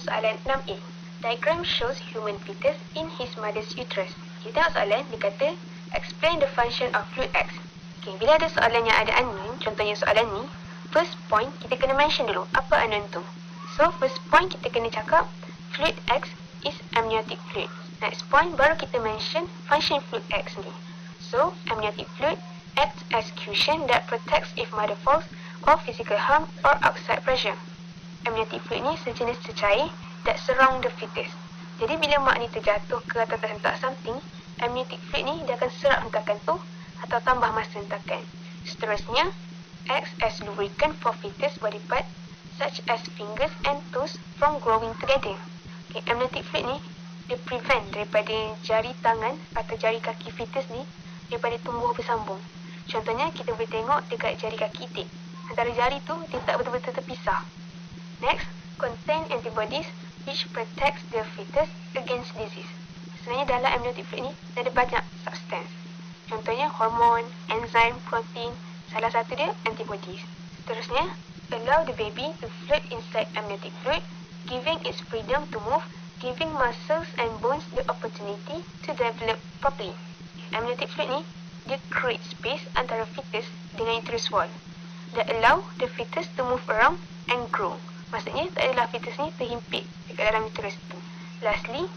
soalan 6A. Diagram shows human fetus in his mother's uterus. Kita tengok soalan, dia kata, explain the function of fluid X. Okay, bila ada soalan yang ada unknown, contohnya soalan ni, first point, kita kena mention dulu, apa unknown tu. So, first point, kita kena cakap, fluid X is amniotic fluid. Next point, baru kita mention function fluid X ni. So, amniotic fluid acts as cushion that protects if mother falls or physical harm or outside pressure. Amniotic fluid ni sejenis cecair that surround the fetus. Jadi bila mak ni terjatuh ke atau terhentak something, amniotic fluid ni dia akan serap hentakan tu atau tambah masa hentakan. Seterusnya, acts as lubricant for fetus body part such as fingers and toes from growing together. Okay, amniotic fluid ni dia prevent daripada jari tangan atau jari kaki fetus ni daripada tumbuh bersambung. Contohnya kita boleh tengok dekat jari kaki itik. Antara jari tu dia tak betul-betul terpisah. Next, contain antibodies which protects the fetus against disease. Sebenarnya dalam amniotic fluid ni ada banyak substance. Contohnya hormon, enzim, protein, salah satu dia antibodies. Seterusnya, allow the baby to float inside amniotic fluid, giving its freedom to move, giving muscles and bones the opportunity to develop properly. Amniotic fluid ni dia create space antara fetus dengan uterus wall that allow the fetus to move around and grow. Maksudnya tak adalah fetus ni terhimpit dekat dalam uterus tu. Lastly,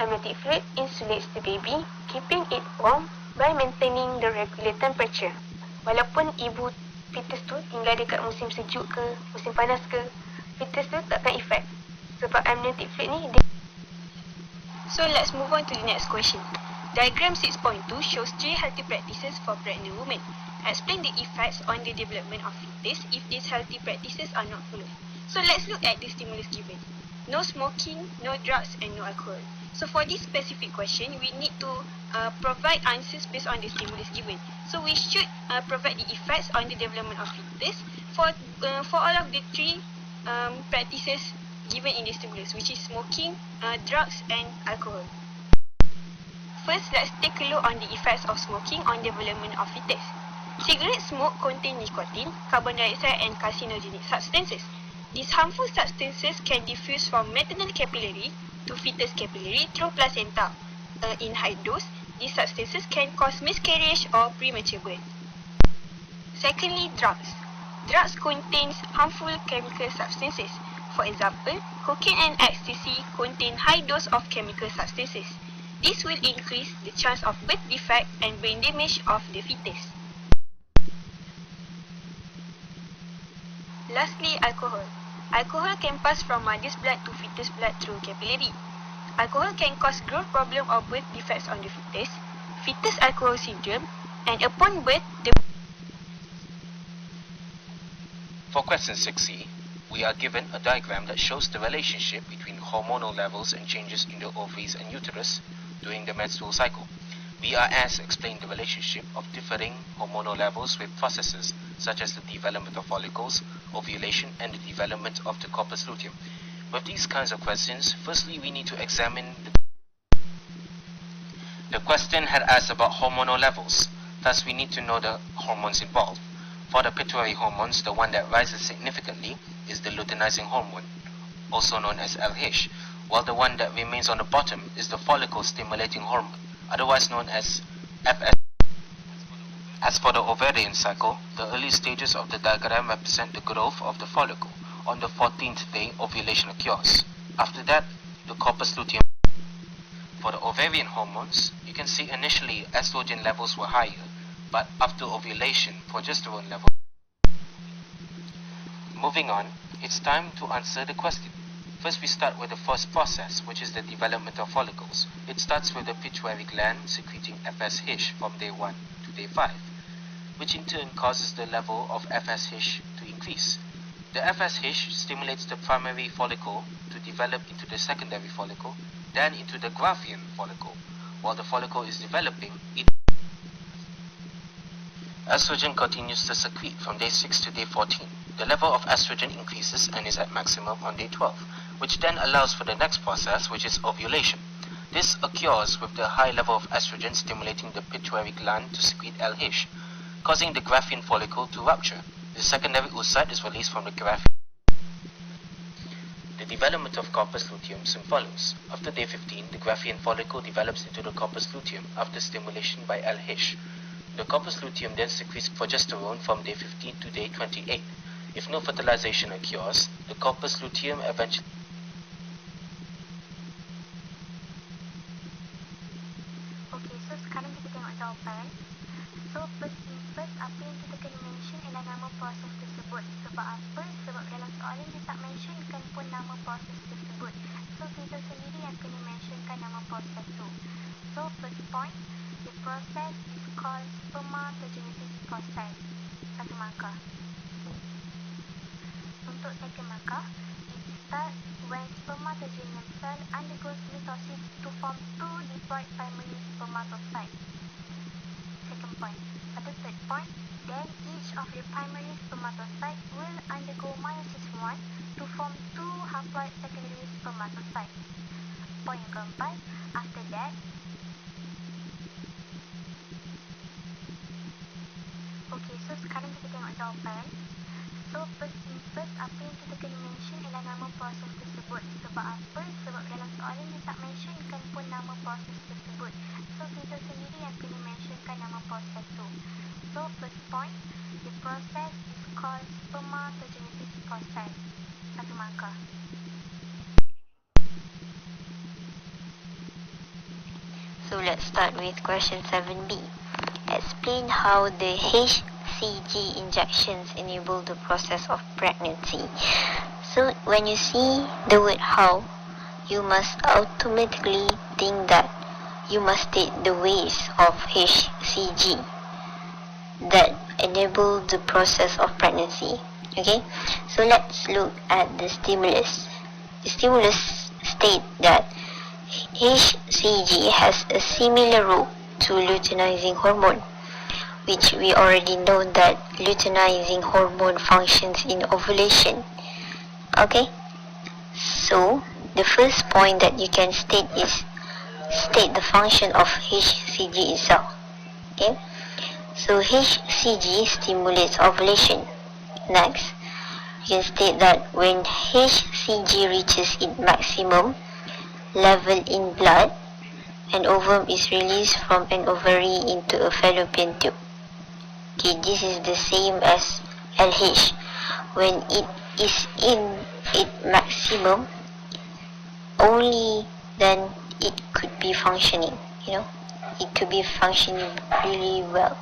amniotic fluid insulates the baby, keeping it warm by maintaining the regular temperature. Walaupun ibu fetus tu tinggal dekat musim sejuk ke, musim panas ke, fetus tu takkan efek. Sebab amniotic fluid ni So let's move on to the next question. Diagram 6.2 shows 3 healthy practices for pregnant women. Explain the effects on the development of fetus if these healthy practices are not followed. So let's look at the stimulus given. No smoking, no drugs and no alcohol. So for this specific question, we need to provide answers based on the stimulus given. So we should provide the effects on the development of fetus for all of the 3 practices given in the stimulus, which is smoking, drugs and alcohol. First, let's take a look on the effects of smoking on development of fetus. Cigarette smoke contain nicotine, carbon dioxide and carcinogenic substances. These harmful substances can diffuse from maternal capillary to fetus capillary through placenta. In high dose, these substances can cause miscarriage or premature birth. Secondly, drugs. Drugs contains harmful chemical substances. For example, cocaine and ecstasy contain high dose of chemical substances. This will increase the chance of birth defect and brain damage of the fetus. Lastly, alcohol. Alcohol can pass from mother's blood to fetus blood through capillary. Alcohol can cause growth problem or birth defects on the fetus alcohol syndrome, and upon birth, For question 6C, we are given a diagram that shows the relationship between hormonal levels and changes in the ovaries and uterus during the menstrual cycle. We are asked to explain the relationship of differing hormonal levels with processes such as the development of follicles, ovulation, and the development of the corpus luteum. With these kinds of questions, firstly we need to examine the question had asked about hormonal levels. Thus, we need to know the hormones involved. For the pituitary hormones, the one that rises significantly is the luteinizing hormone, also known as LH, while the one that remains on the bottom is the follicle-stimulating hormone, otherwise known as FS. As for the ovarian cycle, the early stages of the diagram represent the growth of the follicle. On the 14th day, ovulation occurs. After that, the corpus luteum. For the ovarian hormones, you can see initially estrogen levels were higher, but after ovulation, progesterone levels. Moving on, it's time to answer the question. First, we start with the first process, which is the development of follicles. It starts with the pituitary gland secreting FSH from day 1 to day 5, which in turn causes the level of FSH to increase. The FSH stimulates the primary follicle to develop into the secondary follicle, then into the Graafian follicle. While the follicle is developing, estrogen continues to secrete from day 6 to day 14. The level of estrogen increases and is at maximum on day 12, which then allows for the next process, which is ovulation. This occurs with the high level of estrogen stimulating the pituitary gland to secrete LH, causing the Graafian follicle to rupture. The secondary oocyte is released from the Graafian. The development of corpus luteum soon follows. After day 15, the Graafian follicle develops into the corpus luteum after stimulation by LH. The corpus luteum then secretes progesterone from day 15 to day 28. If no fertilization occurs, the corpus luteum eventually... Okey, so sekarang kita tengok jawapan. So first thing first, apa yang kita kena mention ialah nama proses tersebut. Sebab apa? Sebab dalam soalan dia tak mentionkan pun nama proses tersebut. So kita sendiri yang kena mentionkan nama proses tu. So first point, the process is called spermatogenesis process. Satu markah. Untuk second markah, it starts when spermatogenous cell undergoes mitosis to form two diploid primary spermatocytes. Second point. Pada third point, then each of the primary spermatocytes will undergo meiosis 1 to form two haploid secondary spermatocytes. Point yang keempat, after that, okay, so sekarang kita tengok jawapan. So first thing first, apa yang kita kena mention ialah nama proses tersebut. Sebab apa? Sebab dalam soalan dia tak mentionkan pun nama proses tersebut. So kita sendiri yang kena mentionkan nama proses tu. So first point, the process is called spermatogenesis process. Satu markah. So let's start with question 7b. Explain how the HCG injections enable the process of pregnancy. So when you see the word how, you must automatically think that you must state the ways of HCG that enable the process of pregnancy. Okay, so let's look at the stimulus. The stimulus state that HCG has a similar role to luteinizing hormone, which we already know that luteinizing hormone functions in ovulation. Okay, so the first point that you can state is state the function of HCG itself. Okay, so HCG stimulates ovulation. Next, you can state that when HCG reaches its maximum level in blood, an ovum is released from an ovary into a fallopian tube. Okay, this is the same as LH. When it is in its maximum, only then it could be functioning, it could be functioning really well.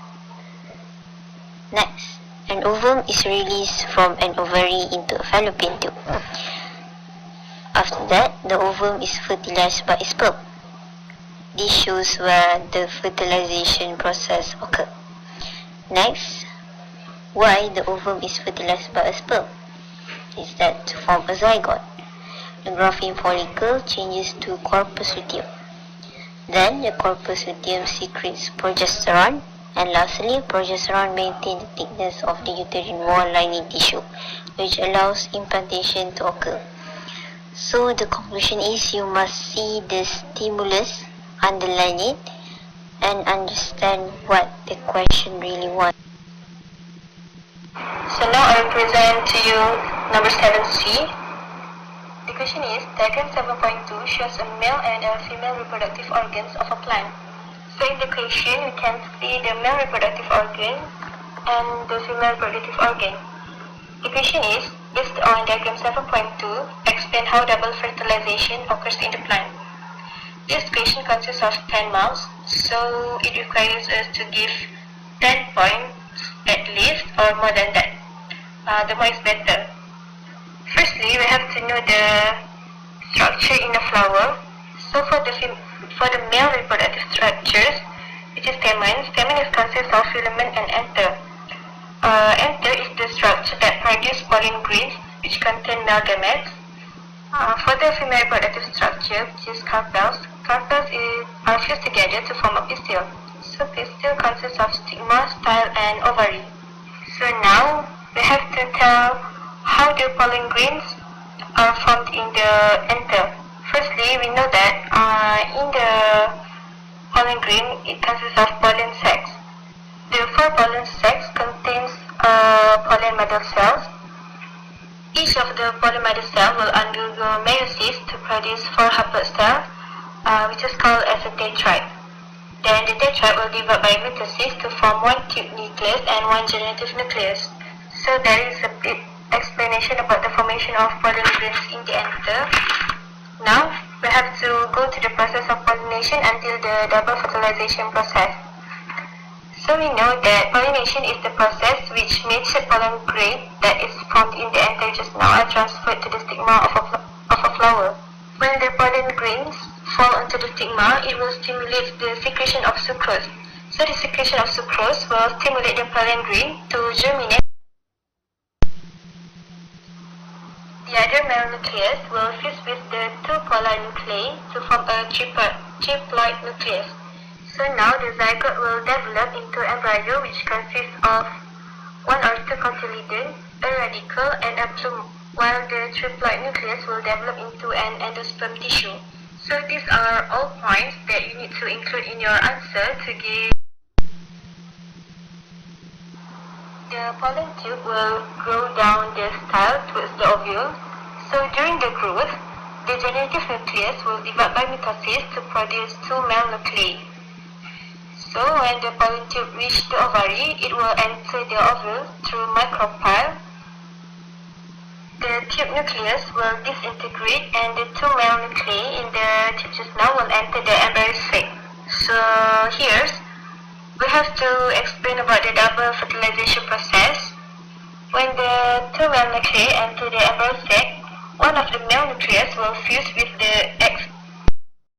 Next, an ovum is released from an ovary into a fallopian tube. After that, the ovum is fertilized by sperm. This shows where the fertilization process occurs. Next, why the ovum is fertilized by a sperm? Is that to form a zygote. The Graafian follicle changes to corpus luteum. Then the corpus luteum secretes progesterone, and lastly, progesterone maintains the thickness of the uterine wall lining tissue, which allows implantation to occur. So the conclusion is you must see the stimulus, underline it, and understand what the question really wants. So now I will present to you number 7C. The question is, diagram 7.2 shows a male and a female reproductive organs of a plant. So in the question, we can see the male reproductive organ and the female reproductive organ. The question is, based on diagram 7.2, explain how double fertilization occurs in the plant. This question consists of 10 marks, so it requires us to give 10 points at least or more than that. The more is better. Firstly, we have to know the structure in the flower. So for the male reproductive structures, which is stamen is consists of filament and anther. Anther is the structure that produces pollen grains which contain male gametes. For the female reproductive structure, which is carpels are fused together to form a pistil. So pistil consists of stigma, style, and ovary. So now we have to tell how the pollen grains are formed in the anther. Firstly, we know that in the pollen grain, it consists of pollen sacs. The 4 pollen sacs contains pollen model cells. Each of the polymorph cell will undergo meiosis to produce 4 haploid cells, which is called as a tetrad. Then the tetrad will divide by mitosis to form 1 tube nucleus and 1 generative nucleus. So that is a bit explanation about the formation of pollen grains in the anther. Now we have to go to the process of pollination until the double fertilization process. So we know that pollination is the process which matured pollen grain that is formed in the anther just now are transferred to the stigma of a flower. When the pollen grains fall onto the stigma, it will stimulate the secretion of sucrose. So the secretion of sucrose will stimulate the pollen grain to germinate. The other male nucleus will fuse with the 2 polar nuclei to form a triploid nucleus. So now the zygote will develop into embryo, which consists of 1 or 2 cotyledon, a radicle, and a plume, while the triploid nucleus will develop into an endosperm tissue. So these are all points that you need to include in your answer to give. The pollen tube will grow down the style towards the ovule. So during the growth, the generative nucleus will divide by mitosis to produce 2 male nuclei. So when the pollen tube reaches the ovary, it will enter the ovule through micropyle. The tube nucleus will disintegrate and the 2 male nuclei in the tube just now will enter the embryo sac. So here we have to explain about the double fertilization process. When the 2 male nuclei enter the embryo sac, one of the male nucleus will fuse with the egg